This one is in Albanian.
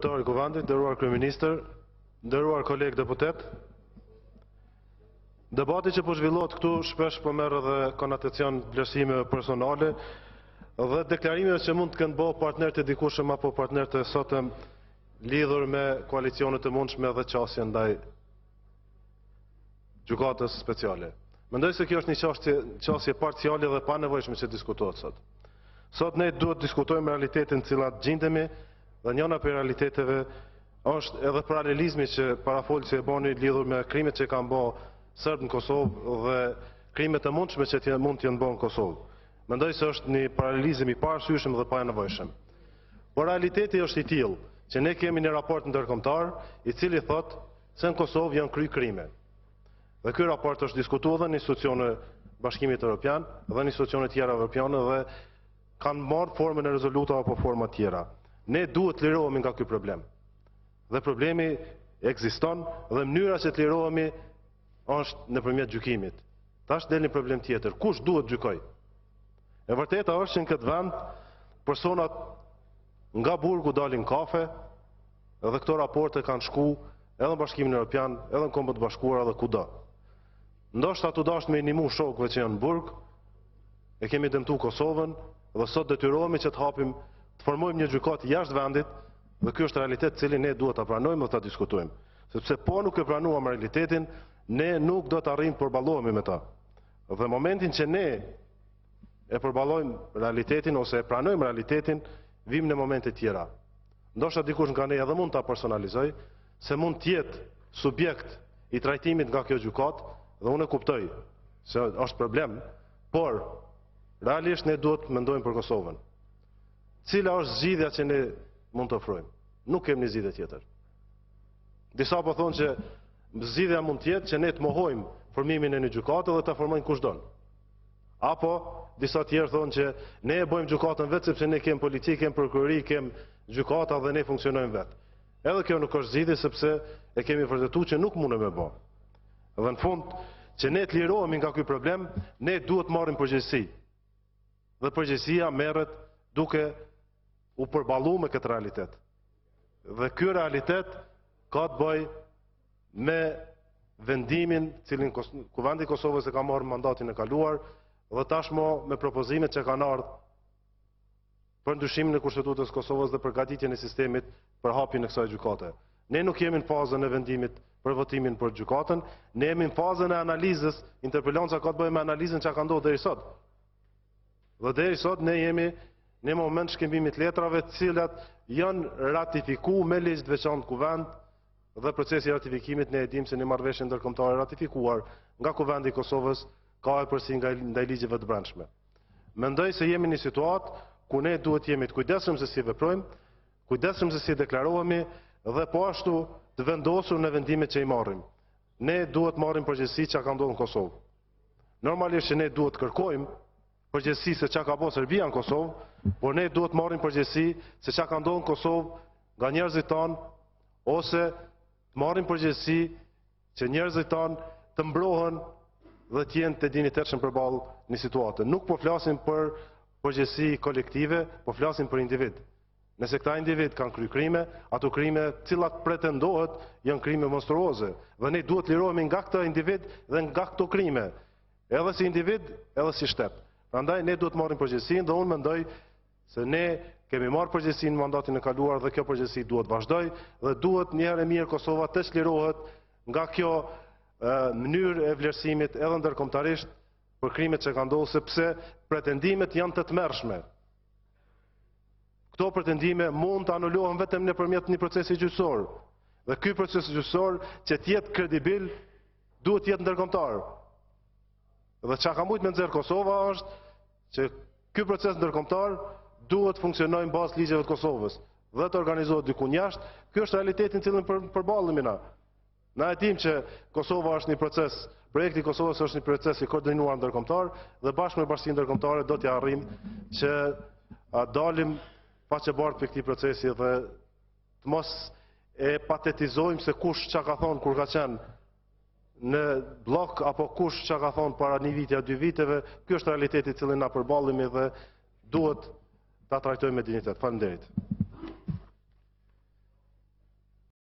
Zyrtari Kuvendit, nderuar kryeministër, nderuar kolegë deputet. Debati që po zhvillohet këtu shpesh po merr edhe konotacion vlerësime personale dhe deklarime që mund të kenë bërë partnerët e dikushëm apo partnerët e sotëm lidhur me koalicionet e mundshme dhe qasje ndaj gjykatës speciale. Mendoj se kjo është një qasje parciale dhe pa nevojshme që diskutohet sot. Sot ne duhet diskutojmë realitetin cilat gjindemi dhe njëna për realiteteve është edhe paralelizmi që parafolësi e boni lidhur me krimet që kanë bërë Serbë në Kosovë dhe krimet e mundshme që mund të jenë bërë në Kosovë. Mendoj se është një paralelizim i parashyeshëm dhe pa nevojshëm. Por realiteti është i tillë që ne kemi një raport ndërkombëtar i cili thotë se në Kosovë janë kry krime. Dhe ky raport është diskutuar edhe në institucione Bashkimit Evropian dhe në institucione tjera evropiane dhe kanë marrë formën e rezolutave apo forma tjera. Ne duhet të lirohemi nga ky problem. Dhe problemi ekziston dhe mënyra që të lirohemi është nëpërmjet gjykimit. Tash del një problem tjetër. Kush duhet gjykoj? E vërteta është që në këtë vend personat nga burgu dalin kafe dhe këto raporte kanë shku edhe në Bashkimin Evropian, edhe në Kombët e Bashkuara dhe kudo. Ndoshta tu dash me inimu shokëve që janë në burg, e kemi dëmtu Kosovën dhe sot detyrohemi që të hapim, të formojmë një gjykatë jashtë vendit dhe ky është realitet cilin ne duhet ta pranojmë dhe ta diskutojmë. Sepse po nuk e pranuam realitetin, ne nuk do të arrijmë të përballohemi me ta. Dhe momentin që ne e përballojmë realitetin ose e pranojmë realitetin, vim në momente tjera. Ndoshta dikush nga ne edhe mund ta personalizoj se mund të jetë subjekt i trajtimit nga kjo gjykatë dhe unë e kuptoj se është problem, por realisht ne duhet të mendojmë për Kosovën. Cila është zgjidhja që ne mund të ofrojmë? Nuk kemi një zgjidhje tjetër. Disa po thonë që zgjidhja mund të jetë që ne të mohojmë formimin e një gjykate dhe ta formojnë kushdon. Apo disa tjerë thonë që ne e bëjmë gjykatën vetë sepse ne kemi politikë, kemi prokurori, kemi gjykata dhe ne funksionojmë vetë. Edhe kjo nuk është zgjidhje sepse e kemi vërtetuar që nuk mundem me bë. Dhe në fund, që ne të lirohemi nga ky problem, ne duhet të marrim përgjegjësi. Dhe përgjegjësia merret duke u përballuar me këtë realitet. Dhe ky realitet ka të bëjë me vendimin cilin Kuvendi i Kosovës e ka marrë mandatin e kaluar dhe tashmë me propozimet që kanë ardhur për ndryshimin e Kushtetutës së Kosovës dhe për gatitjen e sistemit për hapjen e kësaj gjykate. Ne nuk jemi në fazën e vendimit për votimin për gjykatën, ne jemi në fazën e analizës, interpelanca ka të bëjë me analizën që ka ndodhur deri sot. Dhe deri sot ne jemi në moment shkëmbimit letrave të cilat janë ratifikuar me ligj të veçantë Kuvend dhe procesi i ratifikimit ne e dimë se një marrëveshje ndërkombëtare ratifikuar nga Kuvendi i Kosovës ka përsi ndaj ligjeve të brendshme. Mendoj se jemi në një situatë ku ne duhet jemi të kujdesshëm se si veprojmë, kujdesshëm se si deklarohemi dhe po ashtu të vendosur në vendimet që i marrim. Ne duhet marrim përgjegjësi çka ka ndodhur në Kosovë. Normalisht që ne duhet kërkojmë përgjegjësi se çka ka bërë Serbia në Kosovë, por ne duhet marrim përgjegjësi se çka ka ndodhur në Kosovë nga njerëzit tanë ose të marrim përgjegjësi që njerëzit tanë të mbrohen dhe të jenë të dinjitetshëm përballë një situate. Nuk po flasim për përgjegjësi kolektive, po flasim për individ. Nëse këta individ kanë kry krime, ato krime cilat pretendohet janë krime monstruoze. Dhe ne duhet lirohemi nga këta individ dhe nga këto krime, edhe si individ, edhe si shtet. Prandaj ne duhet marrim përgjegjësinë dhe unë mendoj se ne kemi marrë përgjegjësinë në mandatin e kaluar dhe kjo përgjegjësi duhet vazhdoj dhe duhet një herë e mirë Kosova të çlirohet nga kjo mënyrë e vlerësimit edhe ndërkombëtarisht për krimet që kanë ndodhur sepse pretendimet janë të tmerrshme. Këto pretendime mund të anulohen vetëm nëpërmjet një procesi gjyqësor. Dhe ky proces gjyqësor që të jetë kredibil duhet të jetë ndërkombëtar. Dhe çka ka mujt me nxjerr Kosova është që ky proces ndërkombëtar duhet të funksionojë në bazë ligjeve të Kosovës dhe të organizohet diku jashtë. Ky është realiteti në cilin përballemi na. Na e dimë që Kosova është një proces, projekti i Kosovës është një proces i koordinuar ndërkombëtar dhe bashkë me bashkinë ndërkombëtare do t'ja arrijmë që dalim pa që bartë për këti procesi dhe të mos e patetizojmë se kush që ka thonë kur ka qenë në blok apo kush që ka thonë para një viti a 2 viteve. Kjo është realiteti cilin na përballemi dhe duhet ta trajtojmë me dinjitet. Faleminderit.